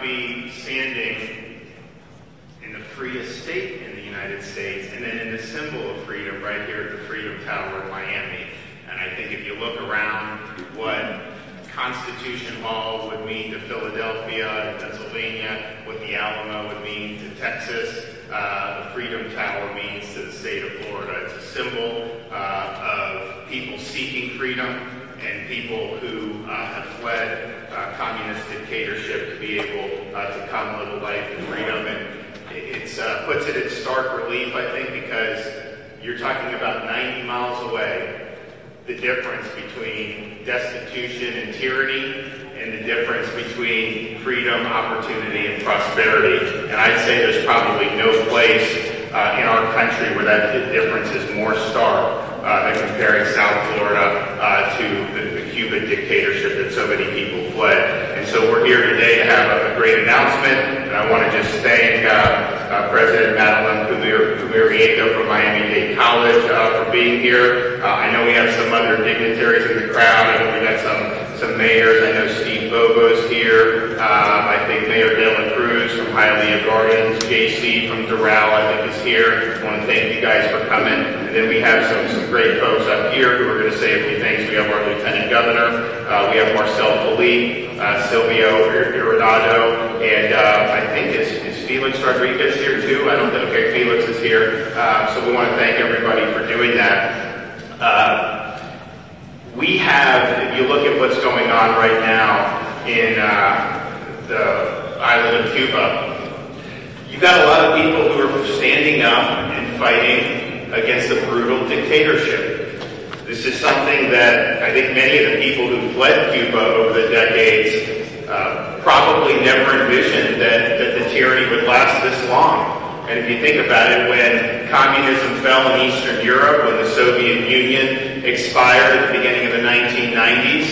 be standing in the freest state in the United States, and then in the symbol of freedom right here at the Freedom Tower in Miami. And I think if you look around what Constitution Hall would mean to Philadelphia and Pennsylvania, what the Alamo would mean to Texas, the Freedom Tower means to the state of Florida. It's a symbol of people seeking freedom and people who have fled communist dictatorship to be able to come live a life in freedom. And it puts it in stark relief, I think, because you're talking about 90 miles away, the difference between destitution and tyranny and the difference between freedom, opportunity, and prosperity. And I'd say there's probably no place in our country where that difference is more stark than comparing South Florida to the Cuban dictatorship that so many people fled. And so we're here today to have a great announcement, and I want to just thank President Madeline Cumirieta from Miami-Dade College for being here. I know we have some other dignitaries in the crowd. I know we got some mayors. I know Steve Bobo's here. I think Mayor De La Cruz from Hialeah Gardens. JC from Doral, I think, is here. I want to thank you guys for coming. And then we have some great folks up here who are going to say a few things. We have our Lieutenant Governor. We have Marcel Felipe, Silvio Iridado, and I think is Felix Rodriguez here too? I don't think, okay, Felix is here. So we want to thank everybody for doing that. We have, if you look at what's going on right now in the island of Cuba, you've got a lot of people who are standing up and fighting against a brutal dictatorship. This is something that I think many of the people who fled Cuba over the decades probably never envisioned that the tyranny would last this long. And if you think about it, when communism fell in Eastern Europe, when the Soviet Union expired at the beginning of the 1990s,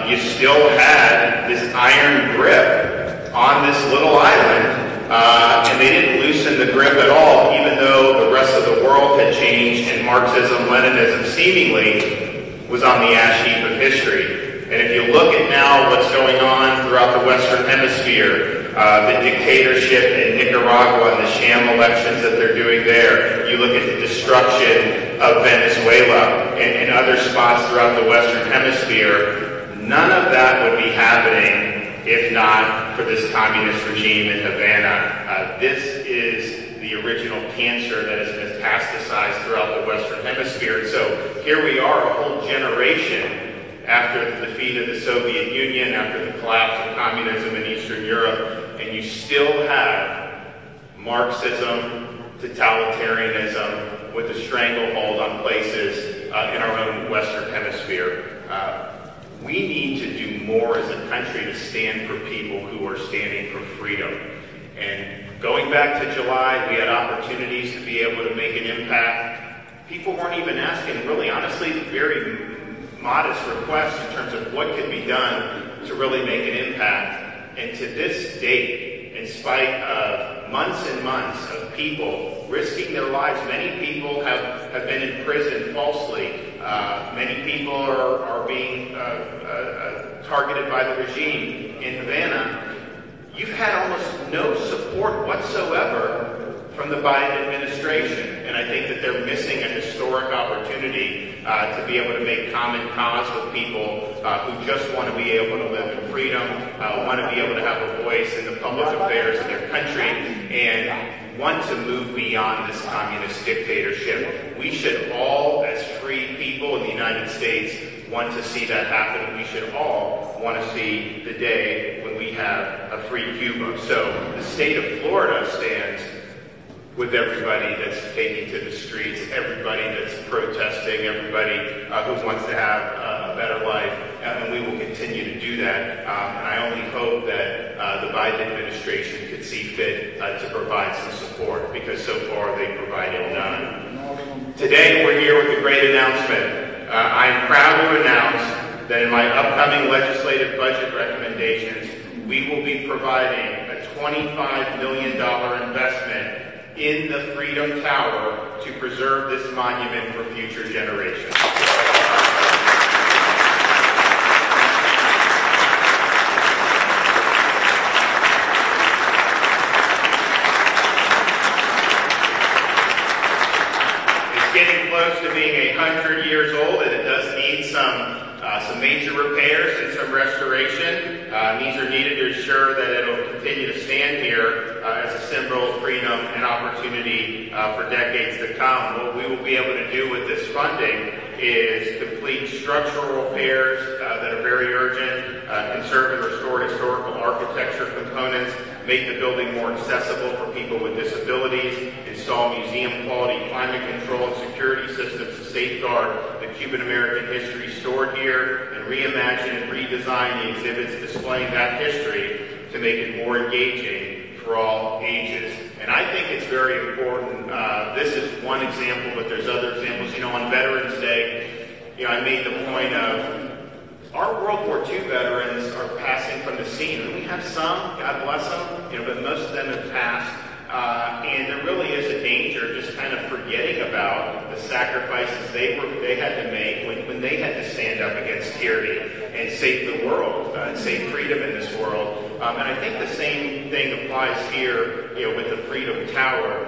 you still had this iron grip on this little island. And they didn't loosen the grip at all, even though the rest of the world had changed and Marxism, Leninism seemingly was on the ash heap of history. And if you look at now what's going on throughout the Western Hemisphere, the dictatorship in Nicaragua and the sham elections that they're doing there, you look at the destruction of Venezuela and other spots throughout the Western Hemisphere, none of that would be happening if not for this communist regime in Havana. This is the original cancer that has metastasized throughout the Western Hemisphere. And so here we are, a whole generation after the defeat of the Soviet Union, after the collapse of communism in Eastern Europe, and you still have Marxism, totalitarianism, with a stranglehold on places in our own Western Hemisphere. We need to do more as a country to stand for people who are standing for freedom. And going back to July, we had opportunities to be able to make an impact. People weren't even asking, really, honestly, very modest requests in terms of what could be done to really make an impact. And to this date, in spite of months and months of people risking their lives, many people have been in prison falsely. Many people are being targeted by the regime in Havana. You've had almost no support whatsoever from the Biden administration. And I think that they're missing a historic opportunity to be able to make common cause with people who just want to be able to live in freedom, want to be able to have a voice in the public affairs of their country, and want to move beyond this communist dictatorship. We should all, as free people in the United States, want to see that happen. We should all want to see the day when we have a free Cuba. So the state of Florida stands with everybody that's taking to the streets, everybody that's protesting, everybody who wants to have a better life, and we will continue to do that. And I only hope that the Biden administration could see fit to provide some support, because so far they've provided none. Today we're here with a great announcement. I'm proud to announce that in my upcoming legislative budget recommendations, we will be providing a $25 million investment in the Freedom Tower to preserve this monument for future generations. 300 years old, and it does need some major repairs and some restoration. These are needed to ensure that it'll continue to stand here as a symbol of freedom and opportunity for decades to come. What we will be able to do with this funding is complete structural repairs that are very urgent, conserve and restore historical architecture components, make the building more accessible for people with disabilities, install museum-quality climate control and security systems to safeguard the Cuban American history stored here, and reimagine and redesign the exhibits displaying that history to make it more engaging for all ages. And I think it's very important. This is one example, but there's other examples. You know, on Veterans Day, I made the point of our World War II veterans are passing from the scene. And we have some, God bless them, but most of them have passed. And there really is a danger of just kind of forgetting about the sacrifices they had to make when they had to stand up against tyranny and save the world, and save freedom in this world. And I think the same thing applies here, with the Freedom Tower.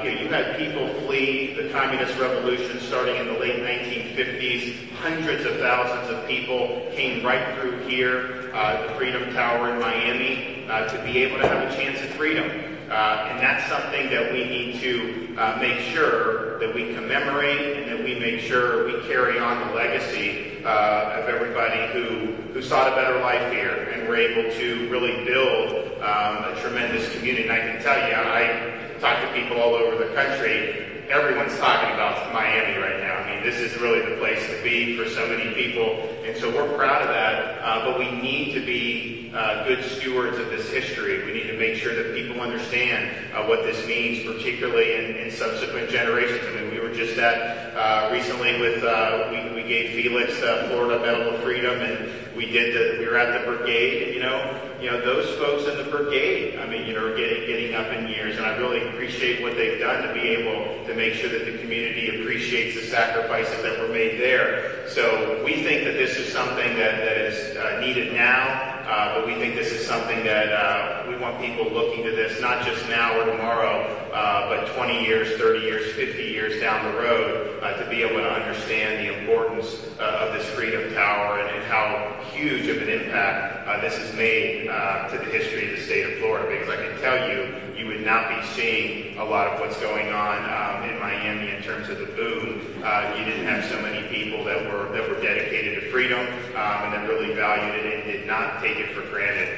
You had people flee the communist revolution starting in the late 1950s. Hundreds of thousands of people came right through here, the Freedom Tower in Miami, to be able to have a chance at freedom. And that's something that we need to make sure that we commemorate, and that we make sure we carry on the legacy of everybody who sought a better life here and were able to really build a tremendous community. And I can tell you, I talk to people all over the country. Everyone's talking about Miami right now. I mean, this is really the place to be for so many people, and so we're proud of that, but we need to be good stewards of this history. We need to make sure that people understand what this means, particularly in subsequent generations. I mean, we were just at, recently with, we gave Felix Florida Medal of Freedom, and we were at the brigade, and those folks in the brigade, I mean, are getting up in years, and I really appreciate what they've done to be able to make sure that the community appreciates the sacrifices that were made there. So we think that this is something that is needed now, but we think this is something that we want people looking to this, not just now or tomorrow, but 20 years, 30 years, 50 years down the road, to be able to understand the importance of this Freedom Tower and how huge of an impact this has made to the history of the state of Florida. Because I can tell you, you would not be seeing a lot of what's going on in Miami in terms of the boom. You didn't have so many people that were dedicated to freedom and that really valued it and did not take it for granted.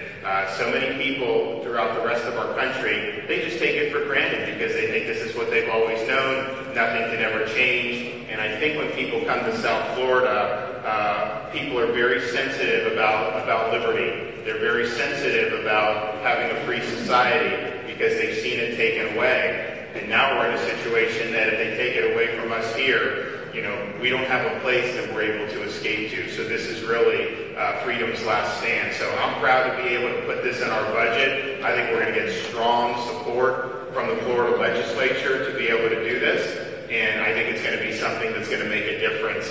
So many people throughout the rest of our country, they just take it for granted because they think this is what they've always known. Nothing can ever change. And I think when people come to South Florida, people are very sensitive about liberty. They're very sensitive about having a free society because they've seen it taken away. And now we're in a situation that if they take it away from us here, we don't have a place that we're able to escape to. So this is really freedom's last stand. So I'm proud to be able to put this in our budget. I think we're going to get strong support from the Florida legislature to be able to do this. And I think it's going to be something that's going to make a difference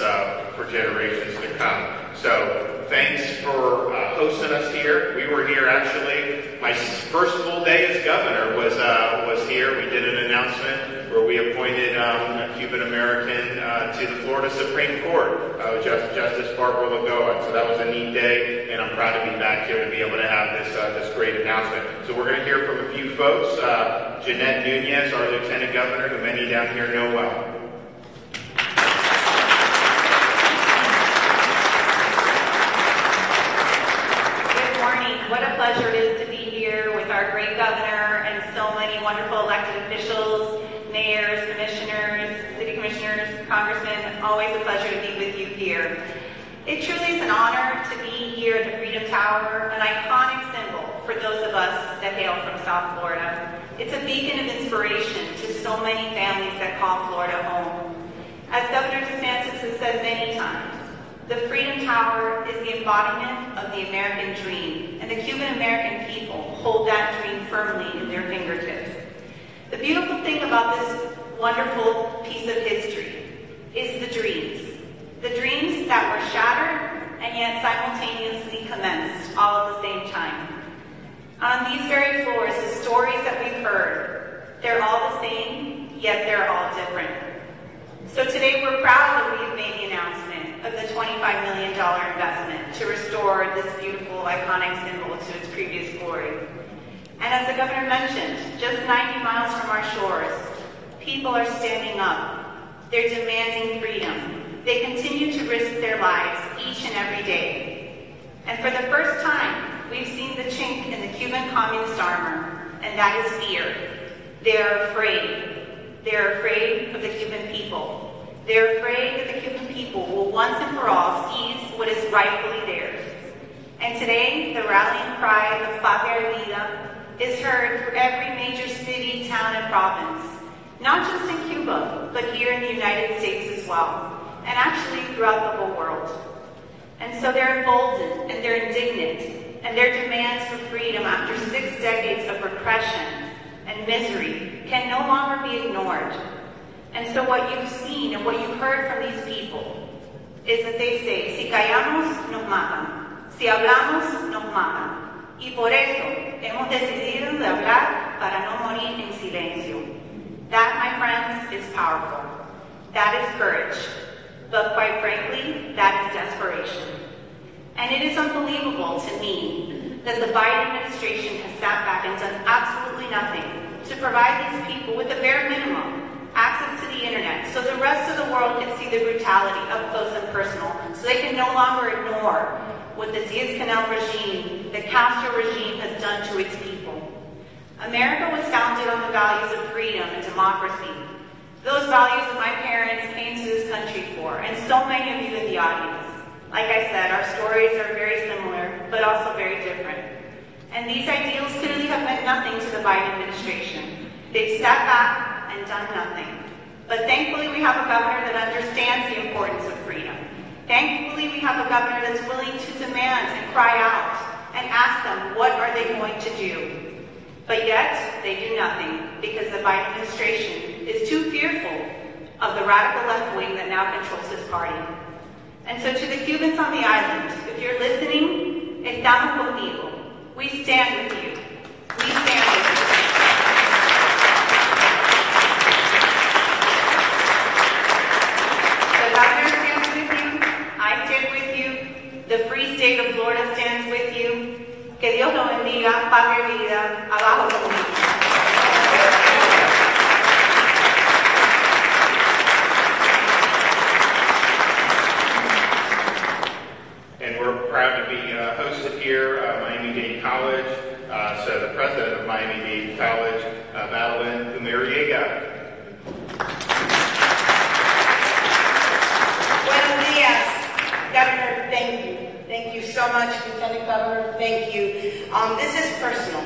for generations to come. So thanks for hosting us here. We were here actually. My first full day as governor was here. We did an announcement where we appointed a Cuban American to the Florida Supreme Court, Justice Barbara Lagoa. So that was a neat day, and I'm proud to be back here to be able to have this great announcement. So we're going to hear from a few folks. Jeanette Nunez, our Lieutenant Governor, who many down here know well. What a pleasure it is to be here with our great governor and so many wonderful elected officials, mayors, commissioners, city commissioners, congressmen. Always a pleasure to be with you here. It truly is an honor to be here at the Freedom Tower, an iconic symbol for those of us that hail from South Florida. It's a beacon of inspiration to so many families that call Florida home. As Governor DeSantis has said many times, the Freedom Tower is the embodiment of the American dream, and the Cuban American people hold that dream firmly in their fingertips. The beautiful thing about this wonderful piece of history is the dreams that were shattered and yet simultaneously commenced all at the same time. On these very floors, the stories that we've heard, they're all the same, yet they're all different. So today we're proud that we've made the announcement of the $25 million investment to restore this beautiful, iconic symbol to its previous glory. And as the governor mentioned, just 90 miles from our shores, people are standing up. They're demanding freedom. They continue to risk their lives each and every day. And for the first time, we've seen the chink in the Cuban communist armor, and that is fear. They're afraid. They're afraid of the Cuban people. They're afraid that the Cuban people will once and for all seize what is rightfully theirs. And today, the rallying cry of Patria Vida is heard through every major city, town, and province, not just in Cuba, but here in the United States as well, and actually throughout the whole world. And so they're emboldened, and they're indignant, and their demands for freedom after 6 decades of repression and misery can no longer be ignored. And so what you've seen and what you've heard from these people is that they say, si callamos, nos matan. Si hablamos, nos matan. Y por eso hemos decidido de hablar para no morir en silencio. That, my friends, is powerful. That is courage. But quite frankly, that is desperation. And it is unbelievable to me that the Biden administration has sat back and done absolutely nothing to provide these people with the bare minimum, access to the internet, so the rest of the world can see the brutality up close and personal, so they can no longer ignore what the Diaz-Canel regime, the Castro regime has done to its people. America was founded on the values of freedom and democracy. Those values that my parents came to this country for, and so many of you in the audience. Like I said, our stories are very similar, but also very different. And these ideals clearly have meant nothing to the Biden administration. They've sat back and done nothing. But thankfully we have a governor that understands the importance of freedom. Thankfully we have a governor that's willing to demand and cry out and ask them, what are they going to do? But yet, they do nothing because the Biden administration is too fearful of the radical left wing that now controls his party. And so to the Cubans on the island, if you're listening, estamos contigo. We stand with you. We stand with you. The governor stands with you. I stand with you. The free state of Florida stands with you. Que Dios lo bendiga, Patria Vida, abajo Comunismo. And we're proud to be hosted here at Miami-Dade College. So the president of Miami-Dade College, Madeline Umeriega. Buenos días, Governor, thank you. Thank you so much, Lieutenant Governor, thank you. This is personal.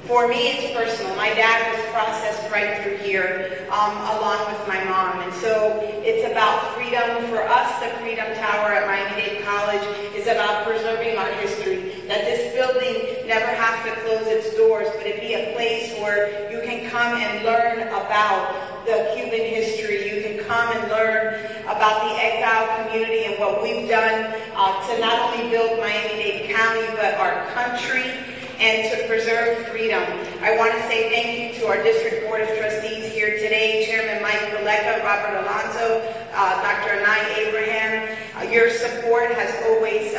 For me, it's personal. My dad was processed right through here, along with my mom. And so it's about freedom. For us, the Freedom Tower at Miami-Dade College is about preserving our history. That this building never have to close its doors, but it be a place where you can come and learn about the Cuban history. You can come and learn about the exile community and what we've done to not only build Miami-Dade County, but our country, and to preserve freedom. I want to say thank you to our District Board of Trustees here today, Chairman Mike Beleca, Robert Alonso, Dr. Anai Abraham. Your support has always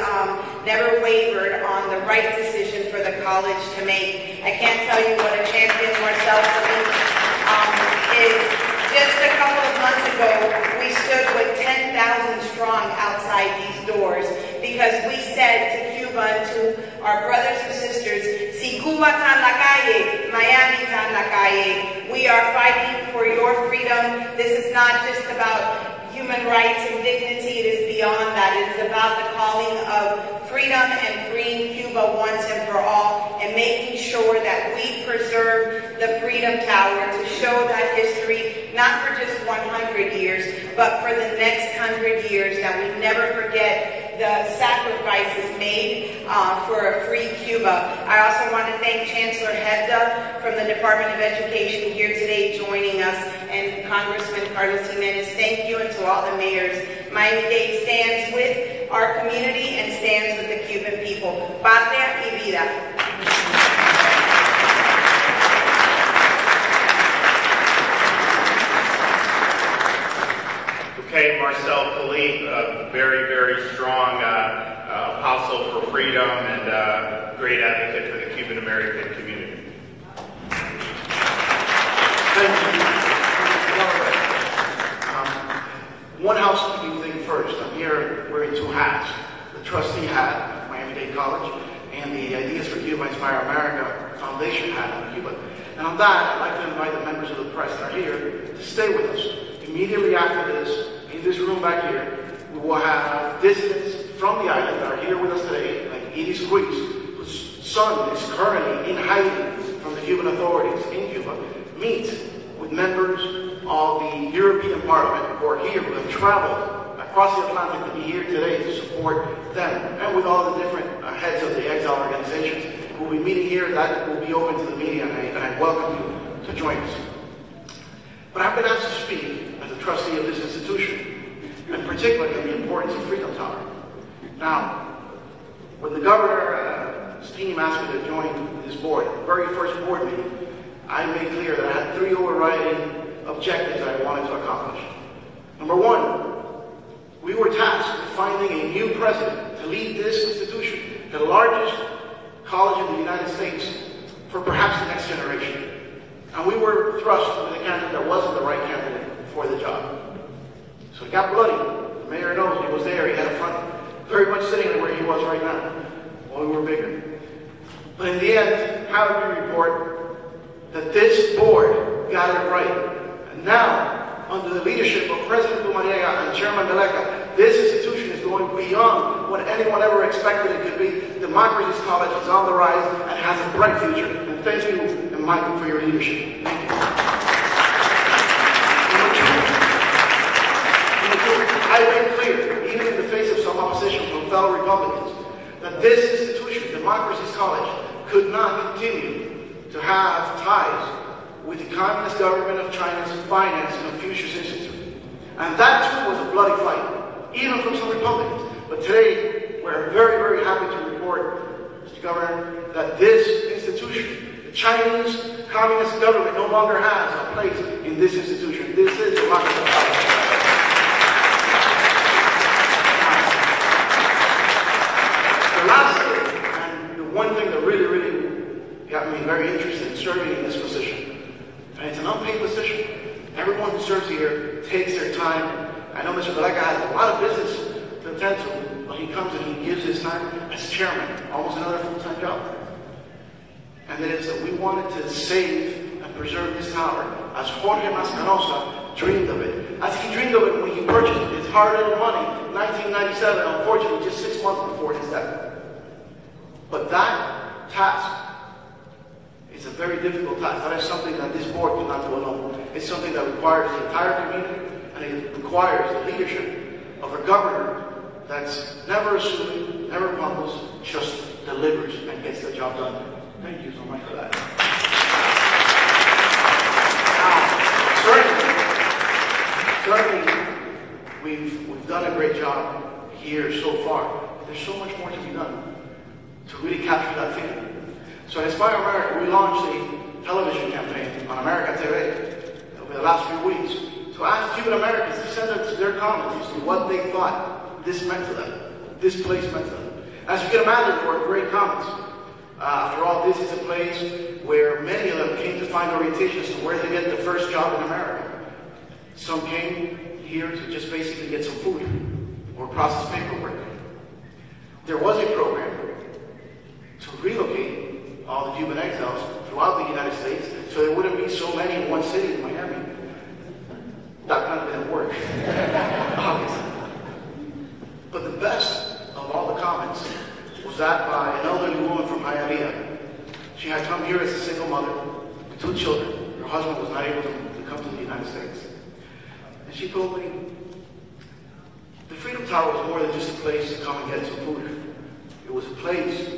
never wavered on the right decision for the college to make. I can't tell you what a champion Marcel is. Just a couple of months ago, we stood with 10,000 strong outside these doors because we said to Cuba and to our brothers and sisters, si Cuba está en la calle, Miami está en la calle. We are fighting for your freedom. This is not just about human rights and dignity. It is beyond that. It is about the calling of freedom and freeing Cuba once and for all, and making sure that we preserve the Freedom Tower to show that history, not for just 100 years, but for the next 100 years, that we never forget the sacrifices made for a free Cuba. I also want to thank Chancellor Hebda from the Department of Education here today joining us, and Congressman Carlos Jimenez. Thank you, and to all the mayors. Miami-Dade stands with our community and stands with the Cuban people. Patria y vida. freedom and great advocate for the Cuban American community. Thank you. One housekeeping thing first. I'm here wearing two hats. The trustee hat at Miami-Dade College and the Ideas for Cuba Inspire America Foundation hat on Cuba. And on that, I'd like to invite the members of the press that are here to stay with us. Immediately after this, in this room back here, we will have dissidents from the island that are here with us today, like Edie Squeeze, whose son is currently in hiding from the Cuban authorities in Cuba, meet with members of the European Parliament who are here, who have traveled across the Atlantic to be here today to support them, and with all the different heads of the exile organizations who will be meeting here. That will be open to the media, and I welcome you to join us. But I've been asked to speak as a trustee of this institution, and particularly on the importance of Freedom Tower. Now, when the governor's team asked me to join this board, the very first board meeting, I made clear that I had three overriding objectives that I wanted to accomplish. Number one, we were tasked with finding a new president to lead this institution, the largest college in the United States, for perhaps the next generation. And we were thrust with a candidate that wasn't the right candidate for the job. So it got bloody. The mayor knows he was there. He had a front, very much sitting where he was right now, while we were bigger. But in the end, how do we report that this board got it right? And now, under the leadership of President Dumariega and Chairman Deleca, this institution is going beyond what anyone ever expected it could be. Democracy's College is on the rise and has a bright future. And thank you, and Michael, for your leadership. Thank you. I made clear, even in the face of some opposition from fellow Republicans, that this institution, Democracy's College, could not continue to have ties with the Communist government of China's finance and Confucius Institute. And that too was a bloody fight, even from some Republicans. But today, we're very, very happy to report, Mr. Governor, that this institution, the Chinese Communist government, no longer has a place in this institution. This is democracy. The last thing, and the one thing that really, really got me very interested in serving in this position, and it's an unpaid position. Everyone who serves here takes their time. I know Mr. Deleca has a lot of business to attend to, but he comes and he gives his time as chairman, almost another full-time job. And it is that we wanted to save and preserve this tower as Jorge Mascanosa dreamed of it. As he dreamed of it when he purchased it, his hard-earned money, 1997, unfortunately just 6 months before his death. But that task is a very difficult task. That is something that this board cannot do alone. It's something that requires the entire community, and it requires the leadership of a governor that's never assuming, never humbles, just delivers and gets the job done. Thank you so much for that. Certainly, we've done a great job here so far. There's so much more to be done to really capture that feeling. So at Inspire America, we launched a television campaign on America TV over the last few weeks to ask Cuban Americans to send us their comments as to what they thought this meant to them, this place meant to them. As you can imagine, there were great comments. After all, this is a place where many of them came to find orientation as to where they get the first job in America. Some came here to just basically get some food or process paperwork. There was a program to relocate all the Cuban exiles throughout the United States so there wouldn't be so many in one city in Miami. That kind of didn't work, obviously. But the best of all the comments was that by an elderly woman from Hialeah. She had come here as a single mother with 2 children. Her husband was not able to come to the United States. And she told me, the Freedom Tower was more than just a place to come and get some food. It was a place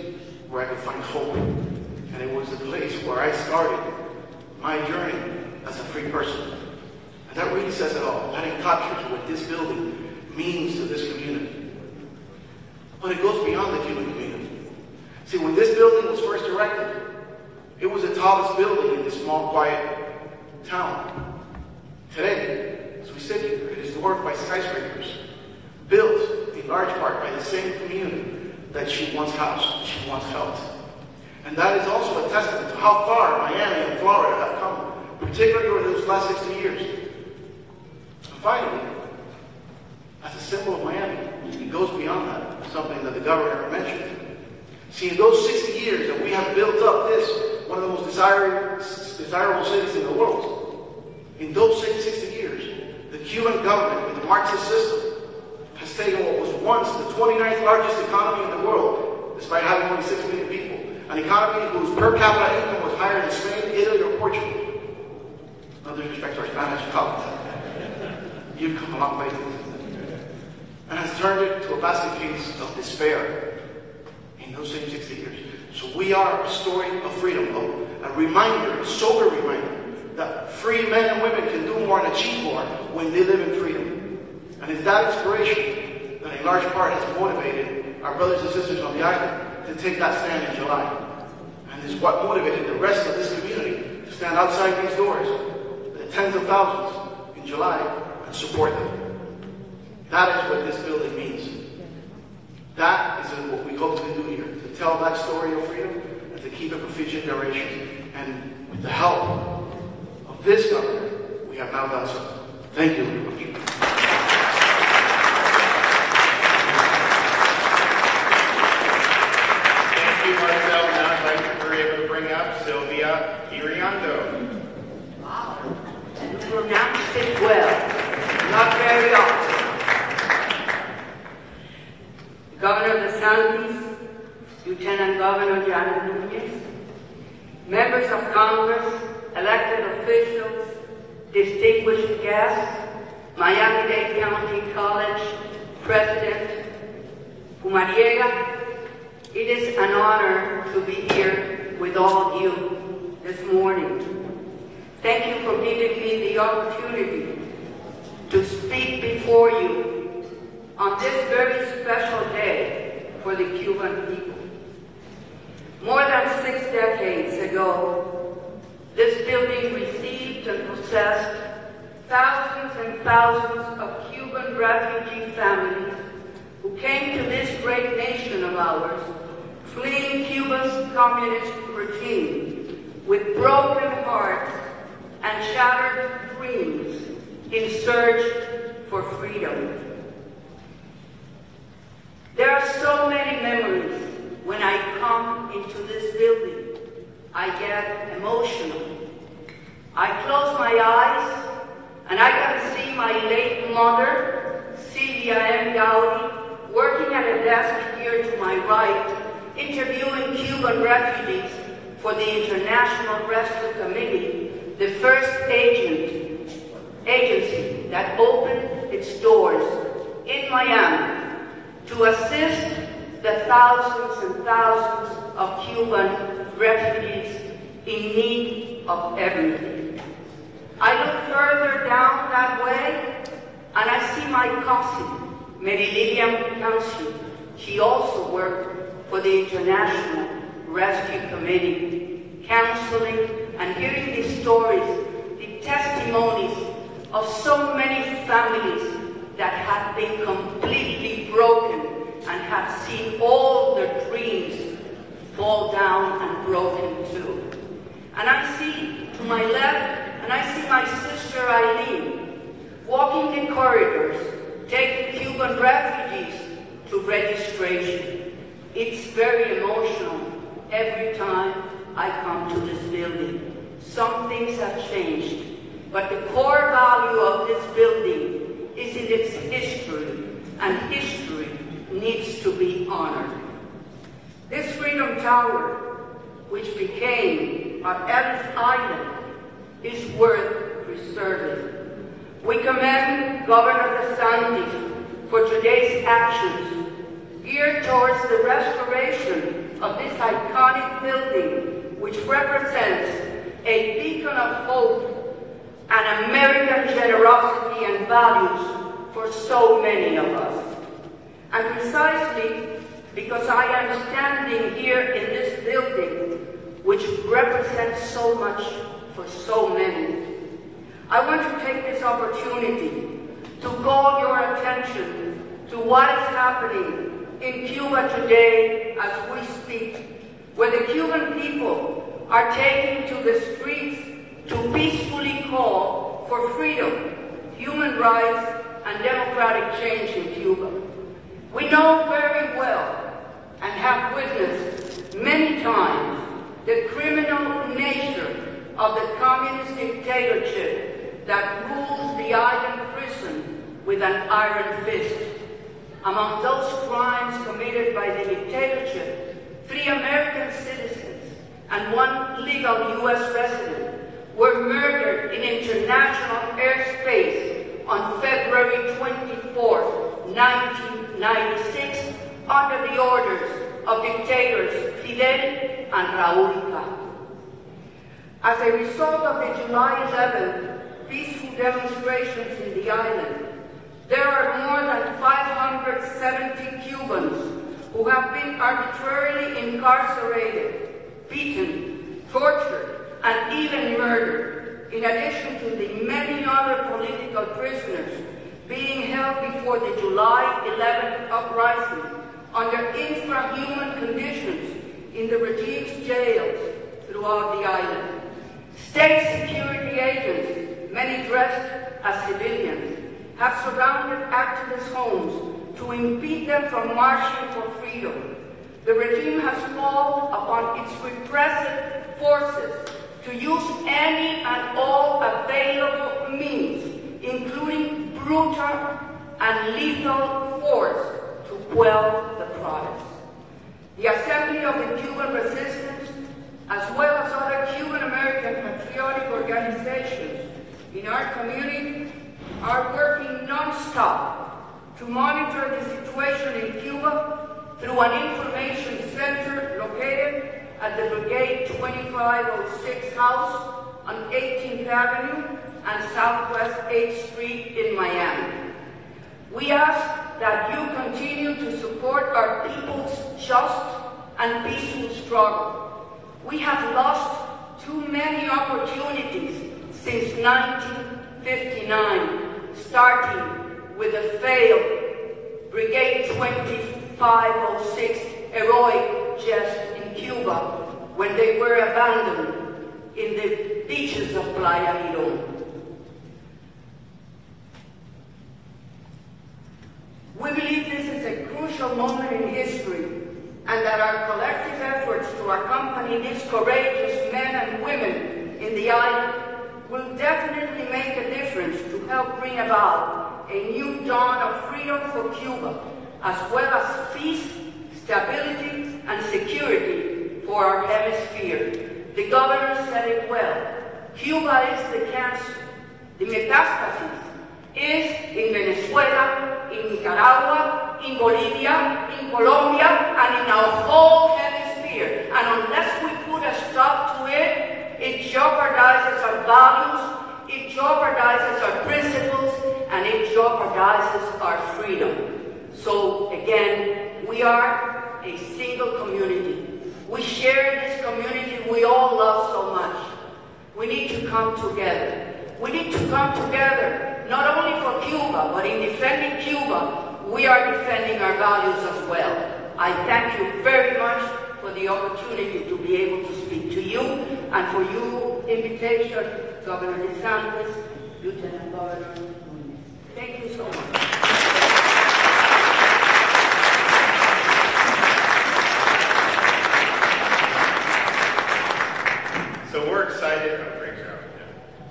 where I could find hope. And it was the place where I started my journey as a free person. And that really says it all. That captures what this building means to this community. But it goes beyond the Cuban community. See, when this building was first erected, it was the tallest building in this small, quiet town. Today, as we sit here, it is dwarfed by skyscrapers, built in large part by the same community that she once housed, she once helped. And that is also a testament to how far Miami and Florida have come, particularly over those last 60 years. And finally, as a symbol of Miami, it goes beyond that, something that the governor mentioned. See, in those 60 years that we have built up this, one of the most desirable cities in the world, in those 60 years, the Cuban government, with the Marxist system, has taken what was once the 29th largest economy in the world, despite having only 6 million people, an economy whose per capita income was higher than Spain, Italy, or Portugal. No disrespect to our Spanish colleagues. You've come a long way. And has turned it to a basket case of despair in those same 60 years. So we are a story of freedom, a reminder, a sober reminder, that free men and women can do more and achieve more when they live in freedom. And it's that inspiration that in large part has motivated our brothers and sisters on the island to take that stand in July. And is what motivated the rest of this community to stand outside these doors, the tens of thousands, in July and support them. That is what this building means. That is what we hope to do here, to tell that story of freedom and to keep it for future generations. And with the help of this governor, we have now done so. Thank you very much. Thank you, Marcel. Now I'd like if we're able to bring up Sylvia Iriando. Wow, you pronounced it well. Not very often. Governor DeSantis, Lieutenant Governor Janet Núñez, members of Congress, elected officials, distinguished guests, Miami-Dade County College President Pumariega, it is an honor to be here with all of you this morning. Thank you for giving me the opportunity to speak before you on this very special day for the Cuban people. More than 6 decades ago, this building received and possessed thousands and thousands of Cuban refugee families who came to this great nation of ours, fleeing Cuba's communist regime with broken hearts and shattered dreams in search for freedom. There are so many memories when I come into this building. I get emotional. I close my eyes and I can see my late mother, Sylvia M. Gowdy, working at a desk here to my right, interviewing Cuban refugees for the International Rescue Committee, the first agency that opened its doors in Miami to assist the thousands and thousands of Cuban refugees in need of everything. I look further down that way and I see my cousin, Mary Lillian Council. She also worked for the International Rescue Committee, counseling and hearing the stories, the testimonies of so many families that have been completely broken and have seen all their dreams fall down and broken too. And I see to my left, and I see my sister Eileen walking the corridors, taking Cuban refugees to registration. It's very emotional every time I come to this building. Some things have changed, but the core value of this building is in its history, and history needs to be honored. This Freedom Tower, which became our Ellis Island, is worth preserving. We commend Governor DeSantis for today's actions geared towards the restoration of this iconic building, which represents a beacon of hope and American generosity and values for so many of us. And precisely because I am standing here in this building, which represents so much for so many, I want to take this opportunity to call your attention to what is happening in Cuba today as we speak, where the Cuban people are taking to the streets to peacefully call for freedom, human rights, and democratic change in Cuba. We know very well and have witnessed many times the criminal nature of the communist dictatorship that rules the island prison with an iron fist. Among those crimes committed by the dictatorship, 3 American citizens and 1 legal U.S. resident were murdered in international airspace on February 24, 1996, under the orders of dictators Fidel and Raúl Castro. As a result of the July 11th peaceful demonstrations in the island, there are more than 570 Cubans who have been arbitrarily incarcerated, beaten, tortured, and even murdered, in addition to the many other political prisoners being held before the July 11th uprising under infrahuman conditions in the regime's jails throughout the island. State security agents, many dressed as civilians, have surrounded activists' homes to impede them from marching for freedom. The regime has called upon its repressive forces to use any and all available means, including brutal and lethal force, to quell the protests. The Assembly of the Cuban Resistance, as well as other Cuban-American patriotic organizations in our community, are working non-stop to monitor the situation in Cuba through an information center located at the Brigade 2506 House on 18th Avenue and Southwest 8th Street in Miami. We ask that you continue to support our people's just and peaceful struggle. We have lost too many opportunities since 1959, starting with the failed Brigade 2506 heroic gest in Cuba when they were abandoned in the beaches of Playa Girón. We believe this is a crucial moment in history, and that our collective efforts to accompany these courageous men and women in the island will definitely make a difference to help bring about a new dawn of freedom for Cuba, as well as peace, stability, and security for our hemisphere. The governor said it well. Cuba is the cancer. The metastasis is in Venezuela, in Nicaragua, in Bolivia, in Colombia, and in our whole hemisphere. And unless we put a stop to it, it jeopardizes our values, it jeopardizes our principles, and it jeopardizes our freedom. So again, we are a single community. We share this community we all love so much. We need to come together. We need to come together, not only for Cuba, but in defending Cuba, we are defending our values as well. I thank you very much for the opportunity to be able to speak to you, and for your invitation, Governor DeSantis, Lieutenant Governor Núñez. Thank you so much. So we're excited.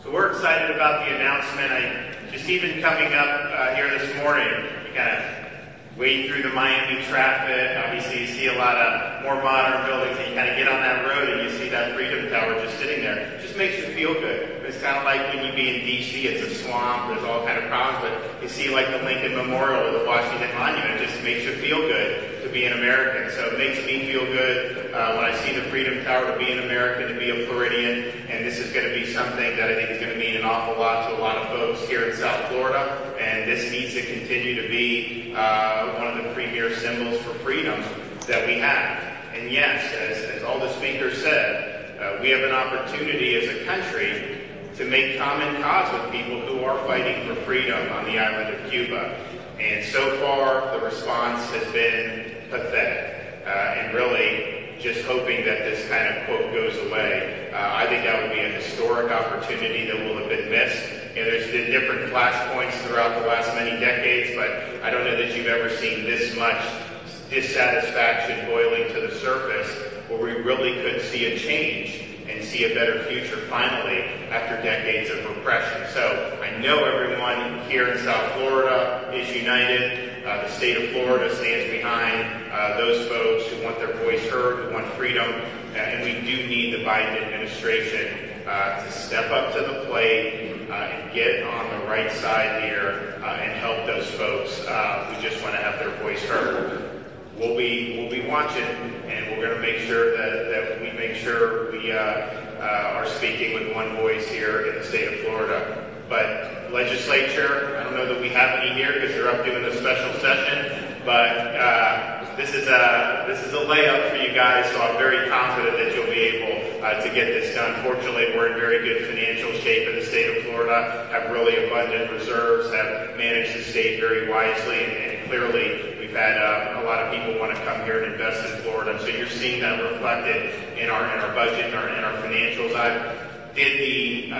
We're excited about the announcement. Just even coming up here this morning, you kind of wade through the Miami traffic. Obviously, you see a lot of more modern buildings, and you kind of get on that road and you see that Freedom Tower just sitting there. It just makes you feel good. It's kind of like when you be in D.C., it's a swamp, there's all kind of problems, but you see like the Lincoln Memorial or the Washington Monument, it just makes you feel good to be an American. So it makes me feel good when I see the Freedom Tower, to be an American, to be a Floridian, and this is going to be something that I think is going to mean an awful lot to a lot of folks here in South Florida, and this needs to continue to be one of the premier symbols for freedom that we have. And yes, as all the speakers said, we have an opportunity as a country to make common cause with people who are fighting for freedom on the island of Cuba. And so far, the response has been pathetic. And really just hoping that this kind of quote goes away. I think that would be a historic opportunity that will have been missed. You know, there's been different flashpoints throughout the last many decades, but I don't know that you've ever seen this much dissatisfaction boiling to the surface, where we really could see a change and see a better future finally after decades of repression. So I know everyone here in South Florida is united. The state of Florida stands behind those folks who want their voice heard, who want freedom, and we do need the Biden administration to step up to the plate and get on the right side here and help those folks who just want to have their voice heard. We'll be watching, and we're going to make sure that we make sure we are speaking with one voice here in the state of Florida. But legislature, I don't know that we have any here because they're up doing a special session, but this is a layup for you guys, so I'm very confident that you'll be able to get this done. Fortunately, we're in very good financial shape in the state of Florida, have really abundant reserves, have managed the state very wisely, and clearly we've had a lot of people want to come here and invest in Florida, so you're seeing that reflected in our budget and our financials. I did the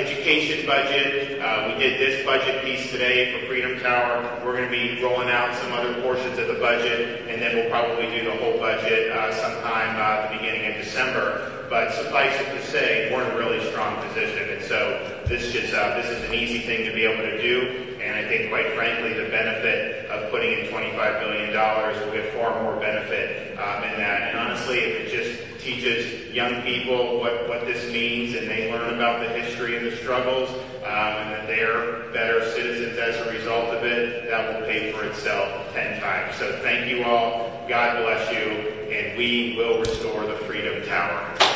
education budget. We did this budget piece today for Freedom Tower. We're going to be rolling out some other portions of the budget, and then we'll probably do the whole budget sometime at the beginning of December. But suffice it to say, we're in a really strong position, and so this is an easy thing to be able to do. And I think, quite frankly, the benefit of putting in $25 billion will get far more benefit in that. And honestly, if it just teaches young people what this means, and they learn about the history and the struggles, and that they're better citizens as a result of it, that will pay for itself 10 times. So thank you all. God bless you, and we will restore the Freedom Tower.